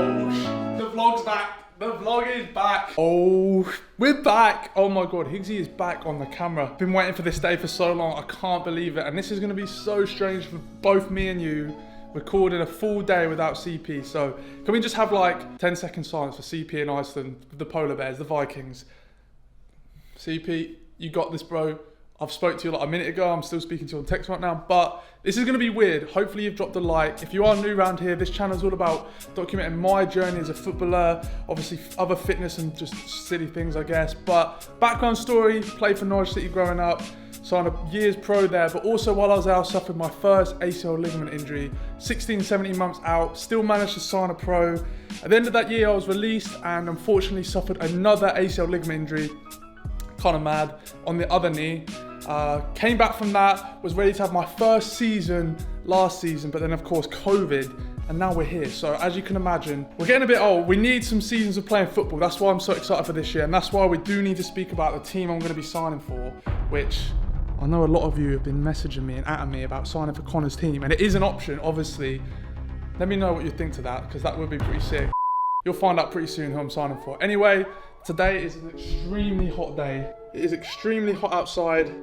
Oh, the vlog's back. The vlog is back. Oh, we're back. Oh my God, Higgsy is back on the camera. Been waiting for this day for so long. I can't believe it. And this is gonna be so strange for both me and you, recording a full day without CP. So can we just have like 10-second silence for CP in Iceland, the polar bears, the Vikings. CP, you got this, bro. I've spoke to you like a minute ago. I'm still speaking to you on text right now, but this is going to be weird. Hopefully you've dropped a like. If you are new around here, this channel is all about documenting my journey as a footballer, obviously other fitness and just silly things, I guess. But background story, played for Norwich City growing up, signed a year's pro there, but also while I was out, I suffered my first ACL ligament injury, 16, 17 months out, still managed to sign a pro. At the end of that year, I was released and unfortunately suffered another ACL ligament injury, kind of mad, on the other knee. Came back from that, was ready to have my first season last season, but then of course COVID, and now we're here. So as you can imagine, we're getting a bit old. We need some seasons of playing football. That's why I'm so excited for this year, and that's why we do need to speak about the team I'm going to be signing for, which I know a lot of you have been messaging me and at me about signing for Connor's team, and it is an option, obviously. Let me know what you think to that, because that would be pretty sick. You'll find out pretty soon who I'm signing for. Anyway, today is an extremely hot day. It is extremely hot outside.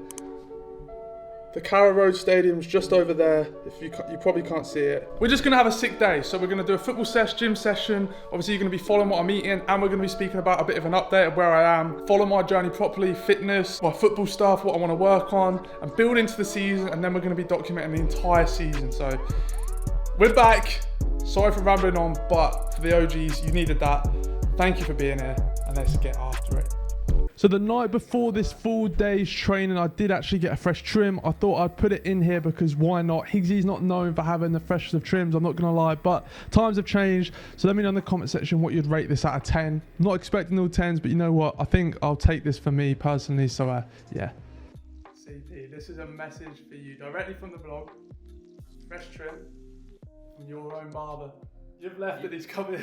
The Carrow Road Stadium's just over there. If you probably can't see it. We're just gonna have a sick day. So we're gonna do a football session, gym session. Obviously you're gonna be following what I'm eating, and we're gonna be speaking about a bit of an update of where I am. Follow my journey properly, fitness, my football stuff, what I wanna work on, and build into the season, and then we're gonna be documenting the entire season. So we're back. Sorry for rambling on, but for the OGs, you needed that. Thank you for being here, and let's get after it. So the night before this full day's training, I did actually get a fresh trim. I thought I'd put it in here because why not? Higgsy's not known for having the freshest of trims, I'm not gonna lie, but times have changed. So let me know in the comment section what you'd rate this out of 10. I'm not expecting all 10s, but you know what? I think I'll take this for me personally, so yeah. CP, this is a message for you directly from the vlog. Fresh trim from your own barber. You've left it, he's coming.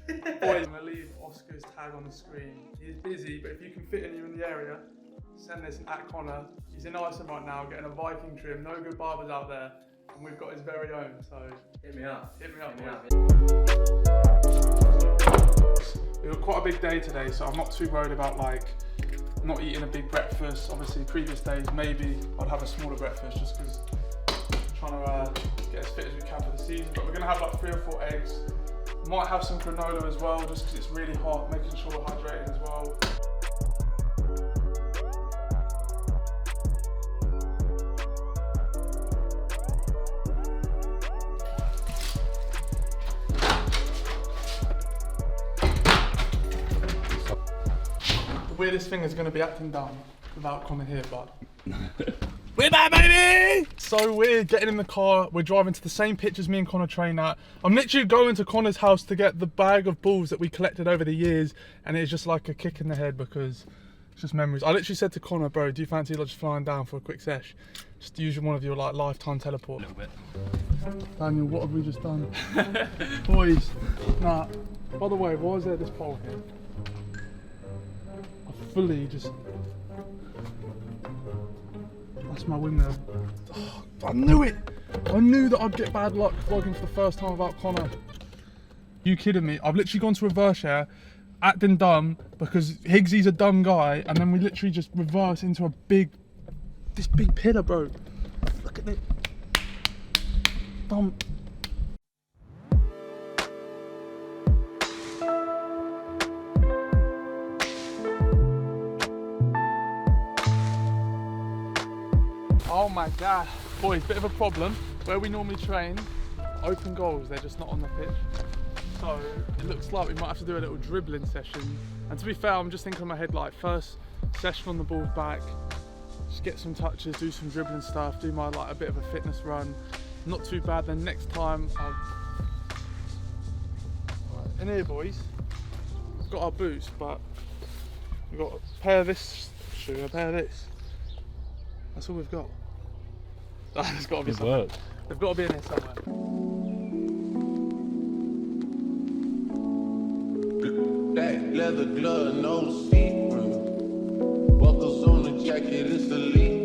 Boys, I'm gonna leave Oscar's tag on the screen. He's busy, but if you can fit anyone in the area, send this at Connor. He's in Iceland right now, getting a Viking trim. No good barbers out there, and we've got his very own. So hit me up. Hit me up. We've got quite a big day today, so I'm not too worried about like not eating a big breakfast. Obviously, previous days maybe I'd have a smaller breakfast just because I'm trying to get as fit as we can for the season. But we're gonna have like 3 or 4 eggs. Might have some granola as well, just because it's really hot, making sure we're hydrated as well. The weirdest thing is going to be acting dumb without coming here, but we're back, baby! So weird getting in the car. We're driving to the same pitch as me and Connor train at. I'm literally going to Connor's house to get the bag of balls that we collected over the years, and it's just like a kick in the head because it's just memories. I literally said to Connor, bro, do you fancy like just flying down for a quick sesh? Just using one of your like lifetime teleport. A little bit. Daniel, what have we just done? Boys, nah. By the way, why is there this pole here? I fully just... That's my windmill. Oh, I knew it! I knew that I'd get bad luck vlogging for the first time without Connor. You kidding me? I've literally gone to reverse here, acting dumb because Higgsy's a dumb guy, and then we literally just reverse into this big pillar, bro. Look at this. Dumb. Oh my God, boys, bit of a problem. Where we normally train, open goals, they're just not on the pitch. So it looks like we might have to do a little dribbling session. And to be fair, I'm just thinking in my head like first session on the ball's back, just get some touches, do some dribbling stuff, do my like a bit of a fitness run. Not too bad, then next time I'll... Right, in here boys, we've got our boots, but we've got a pair of this shoe, a pair of this. That's all we've got. There's got to be somewhere. They've got to be in here somewhere. Black leather glove, no see-through. Buckles on the jacket, it's elite.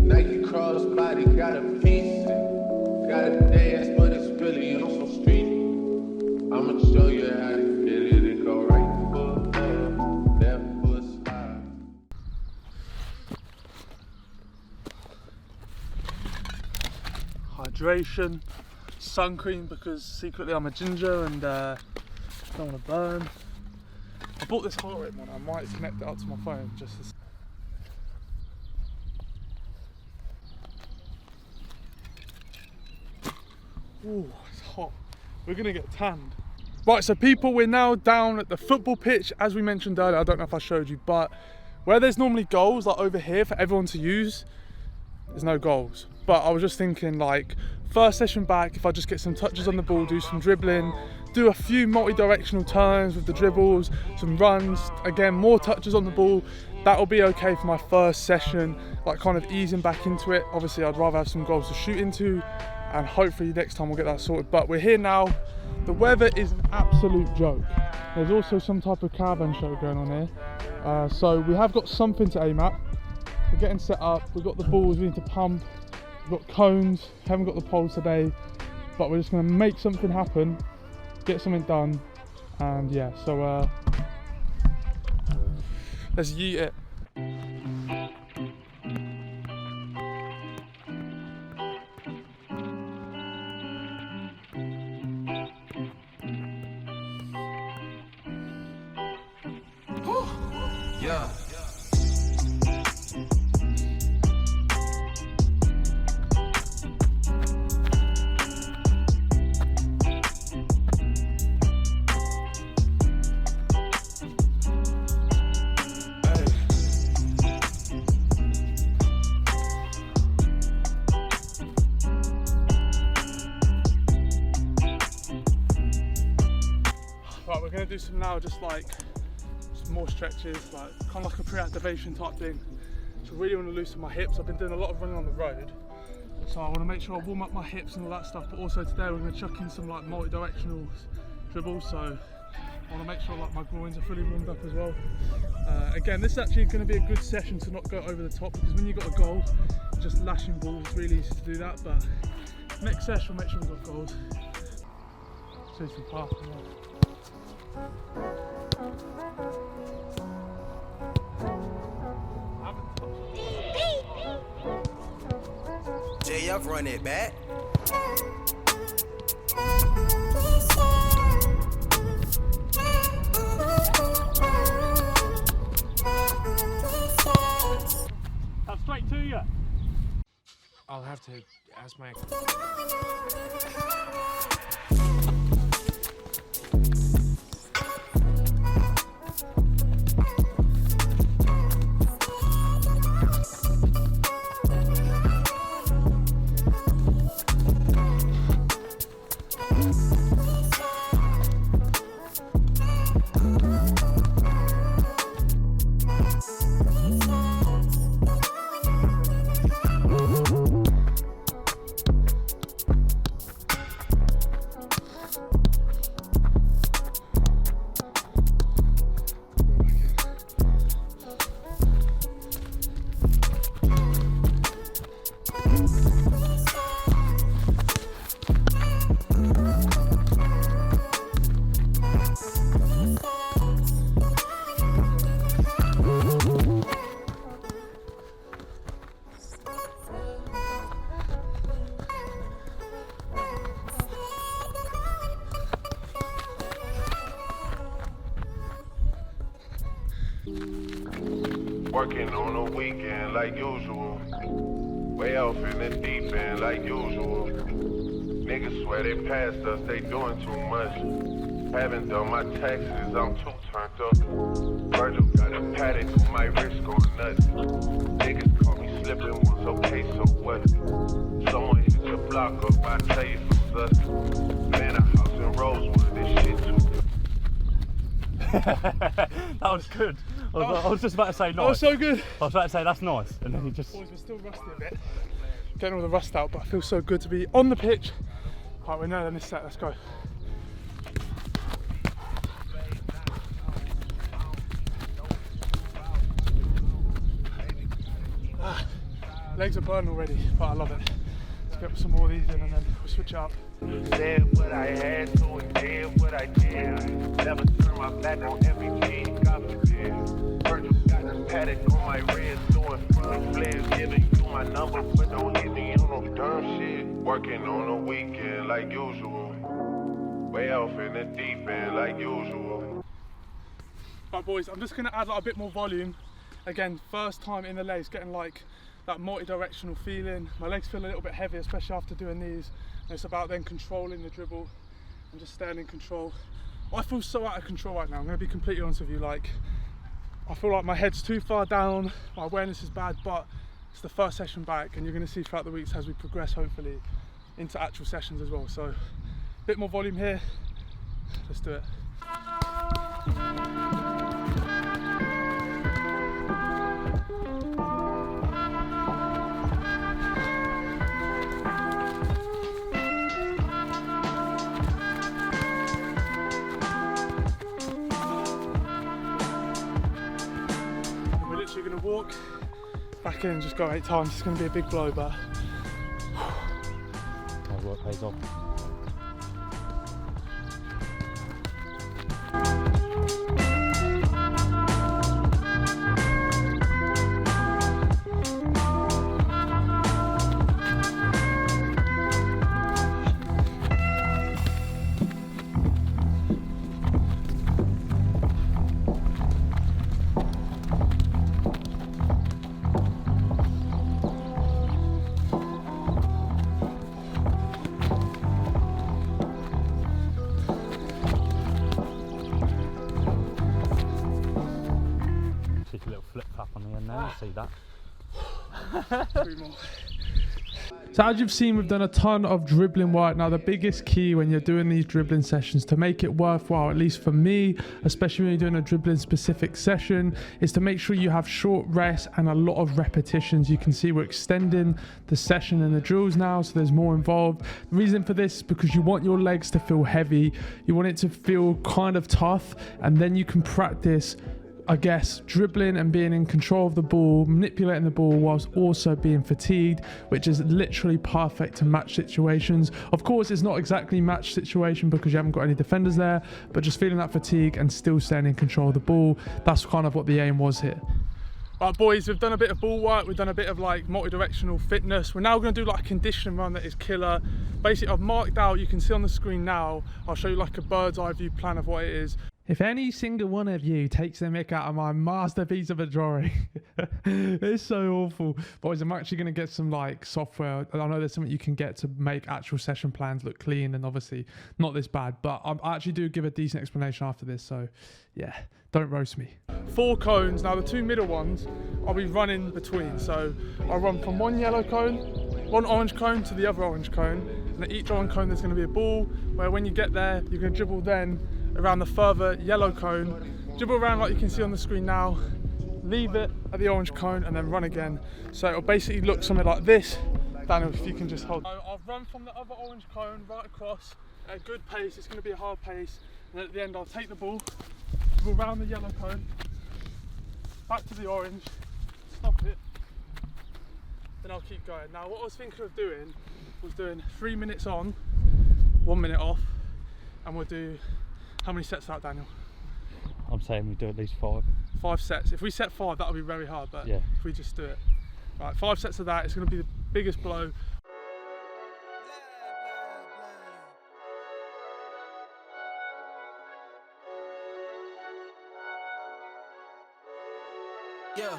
Nike crossbody, got a piece. Got a dance, but it's really on some street. I'm a hydration, sun cream because secretly I'm a ginger and don't want to burn. I bought this heart rate one, I might connect it up to my phone just as... Ooh, it's hot. We're gonna get tanned. Right, so people, we're now down at the football pitch. As we mentioned earlier, I don't know if I showed you, but where there's normally goals, like over here for everyone to use, there's no goals. But I was just thinking, like, first session back, if I just get some touches on the ball, do some dribbling, do a few multi-directional turns with the dribbles, some runs, again, more touches on the ball, that'll be okay for my first session, like kind of easing back into it. Obviously, I'd rather have some goals to shoot into, and hopefully next time we'll get that sorted. But we're here now. The weather is an absolute joke. There's also some type of caravan show going on here. So we have got something to aim at. We're getting set up. We've got the balls we need to pump. We've got cones. Haven't got the poles today. But we're just going to make something happen. Get something done. And yeah, so let's yeet it. Yeah. Right, we're gonna do some now, just like more stretches, like kind of like a pre-activation type thing. So I really want to loosen my hips. I've been doing a lot of running on the road, so I want to make sure I warm up my hips and all that stuff. But also today we're going to chuck in some like multi-directional dribbles, so I want to make sure like my groins are fully warmed up as well. Again, this is actually going to be a good session to not go over the top, because when you've got a goal, just lashing balls, it's really easy to do that. But next session, we'll make sure we've got goals. See some path. JF run it back. Come straight to you. I'll have to ask my... Working on the weekend like usual. Way off in the deep end like usual. Niggas swear they passed us, they doing too much. Haven't done my taxes, I'm too turned up. Virgil got a paddock on my wrist going nuts. Niggas caught me slipping once, okay, so what? Someone hit your block up, I tell you for sus. Man, a house in Rosewood, this shit too. That was good. I was just about to say nice. That was so good. I was about to say that's nice, and then you just... Boys, we're still rusty a bit. Getting all the rust out, but it feels so good to be on the pitch. Right, we're now in this set, let's go. Legs are burning already, but I love it. Let's get some more of these in and then we'll switch it up. Said what I had to and did what I did. Never turn my back on MVP, God forbid. Virgil got a paddock on my wrist, doing front flares, giving you my number, but don't hit me on no dumb shit. Working on a weekend like usual. Way off in the deep end like usual. Right boys, I'm just gonna add like a bit more volume. Again, first time in the legs, getting like that multi-directional feeling. My legs feel a little bit heavy, especially after doing these. And it's about then controlling the dribble and just staying in control. I feel so out of control right now, I'm gonna be completely honest with you. Like, I feel like my head's too far down, my awareness is bad, but it's the first session back, and you're gonna see throughout the weeks as we progress, hopefully, into actual sessions as well. So, a bit more volume here, let's do it. We're going to walk back in and just go 8 times. It's going to be a big blow, but hard work pays off. A little flip flap on the end there, see that. 3 more. So as you've seen, we've done a ton of dribbling work. Now the biggest key when you're doing these dribbling sessions to make it worthwhile, at least for me, especially when you're doing a dribbling specific session, is to make sure you have short rests and a lot of repetitions. You can see we're extending the session and the drills now, so there's more involved. The reason for this is because you want your legs to feel heavy, you want it to feel kind of tough, and then you can practice, I guess, dribbling and being in control of the ball, manipulating the ball whilst also being fatigued, which is literally perfect to match situations. Of course, it's not exactly match situation because you haven't got any defenders there, but just feeling that fatigue and still staying in control of the ball. That's kind of what the aim was here. Right boys, we've done a bit of ball work, we've done a bit of like multi-directional fitness. We're now going to do like a conditioning run that is killer. Basically, I've marked out, you can see on the screen now, I'll show you like a bird's eye view plan of what it is. If any single one of you takes the mick out of my masterpiece of a drawing, it's so awful. Boys, I'm actually going to get some like software. I know there's something you can get to make actual session plans look clean and obviously not this bad, but I actually do give a decent explanation after this. So yeah, don't roast me. 4 cones. Now the 2 middle ones, I'll be running between. So I'll run from one yellow cone, one orange cone to the other orange cone. And at each orange cone, there's going to be a ball where when you get there, you're going to dribble then around the further yellow cone, dribble around like you can see on the screen now, leave it at the orange cone and then run again. So it'll basically look something like this. Daniel, if you can just hold. So I'll run from the other orange cone right across at a good pace. It's going to be a hard pace, and at the end I'll take the ball, dribble around the yellow cone, back to the orange, stop it, then I'll keep going. Now what I was thinking of doing was doing 3 minutes on, 1 minute off, and we'll do, how many sets out, Daniel? I'm saying we do at least 5. 5 sets. If we set 5, that'll be very hard, but yeah, if we just do it. Right, 5 sets of that, it's going to be the biggest blow. Yeah.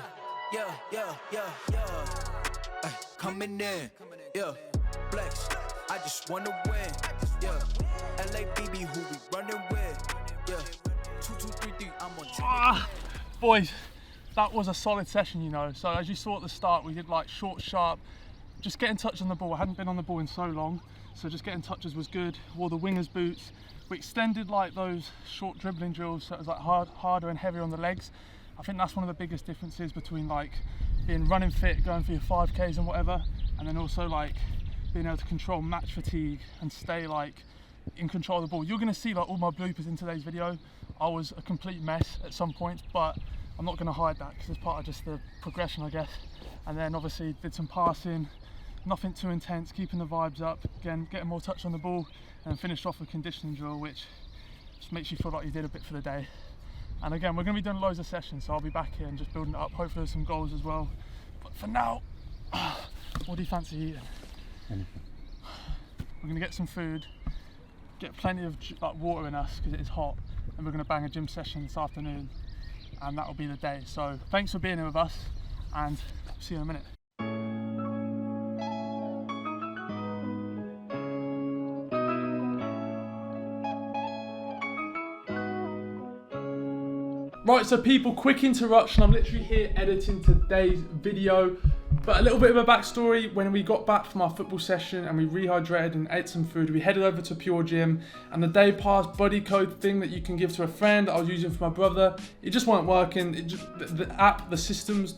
Ay, coming in, yeah. Flex, I just wanna win, yeah. LABB, who we running with, yeah. 2, 2, 3, 3, I'm on track. Boys, that was a solid session, you know. So as you saw at the start, we did like short, sharp, just getting touch on the ball. I hadn't been on the ball in so long, so just getting touches was good. Wore the winger's boots. We extended like those short dribbling drills, so it was like harder and heavier on the legs. I think that's one of the biggest differences between like being running fit, going for your 5Ks and whatever, and then also like being able to control match fatigue and stay like in control of the ball. You're gonna see like all my bloopers in today's video. I was a complete mess at some points, but I'm not gonna hide that because it's part of just the progression, I guess. And then obviously did some passing, nothing too intense, keeping the vibes up, again, getting more touch on the ball, and finished off with conditioning drill, which just makes you feel like you did a bit for the day. And again, we're going to be doing loads of sessions, so I'll be back here and just building it up. Hopefully there's some goals as well. But for now, what do you fancy eating? Anything. We're gonna get some food, get plenty of like water in us because it is hot, and we're gonna bang a gym session this afternoon, and that will be the day. So thanks for being here with us, and see you in a minute. Right, so people, quick interruption. I'm literally here editing today's video. But a little bit of a backstory, when we got back from our football session and we rehydrated and ate some food, we headed over to Pure Gym, and the day pass buddy code thing that you can give to a friend that I was using for my brother, it just weren't working. The app, the systems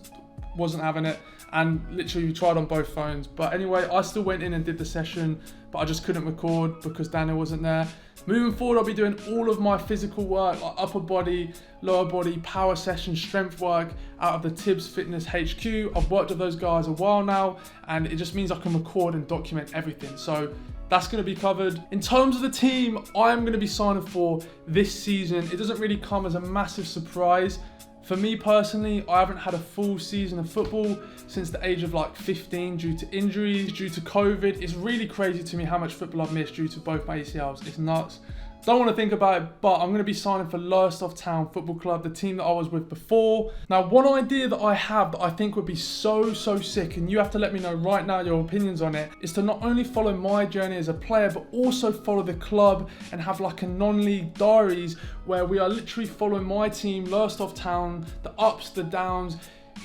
wasn't having it, and literally we tried on both phones. But anyway, I still went in and did the session, but I just couldn't record because Daniel wasn't there. Moving forward, I'll be doing all of my physical work, like upper body, lower body, power sessions, strength work out of the Tibbs Fitness HQ. I've worked with those guys a while now, and it just means I can record and document everything. So that's going to be covered. In terms of the team I am going to be signing for this season, it doesn't really come as a massive surprise. For me personally, I haven't had a full season of football since the age of like 15 due to injuries, due to COVID. It's really crazy to me how much football I've missed due to both my ACLs. It's nuts. Don't want to think about it, but I'm going to be signing for Lowestoft Town Football Club, the team that I was with before. Now, one idea that I have that I think would be so sick, and you have to let me know right now your opinions on it, is to not only follow my journey as a player, but also follow the club and have like a non-league diaries where we are literally following my team, Lowestoft Town, the ups, the downs,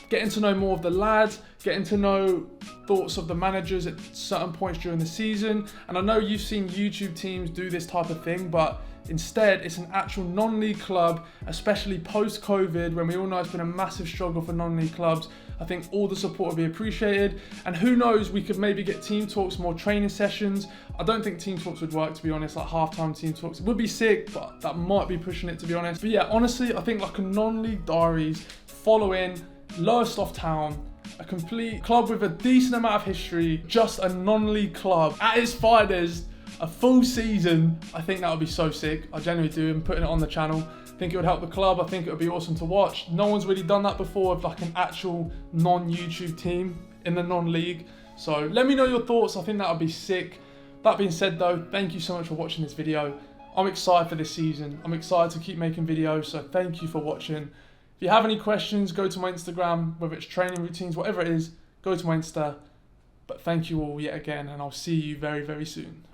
getting to know more of the lads, getting to know thoughts of the managers at certain points during the season. And I know you've seen YouTube teams do this type of thing, but instead it's an actual non-league club, especially post-COVID, when we all know it's been a massive struggle for non-league clubs. I think all the support will be appreciated, and who knows, we could maybe get team talks, more training sessions. I don't think team talks would work, to be honest, like half-time team talks. It would be sick, but that might be pushing it, to be honest. But yeah, honestly, I think like a non-league diaries, following Lowestoft Town, a complete club with a decent amount of history, just a non-league club at its finest, a full season. I think that would be so sick. I genuinely do, and putting it on the channel, I think it would help the club. I think it would be awesome to watch. No one's really done that before with like an actual non-YouTube team in the non-league. So let me know your thoughts. I think that would be sick. That being said though, thank you so much for watching this video. I'm excited for this season. I'm excited to keep making videos, so thank you for watching. If you have any questions, go to my Instagram, whether it's training routines, whatever it is, go to my Insta. But thank you all yet again, and I'll see you very soon.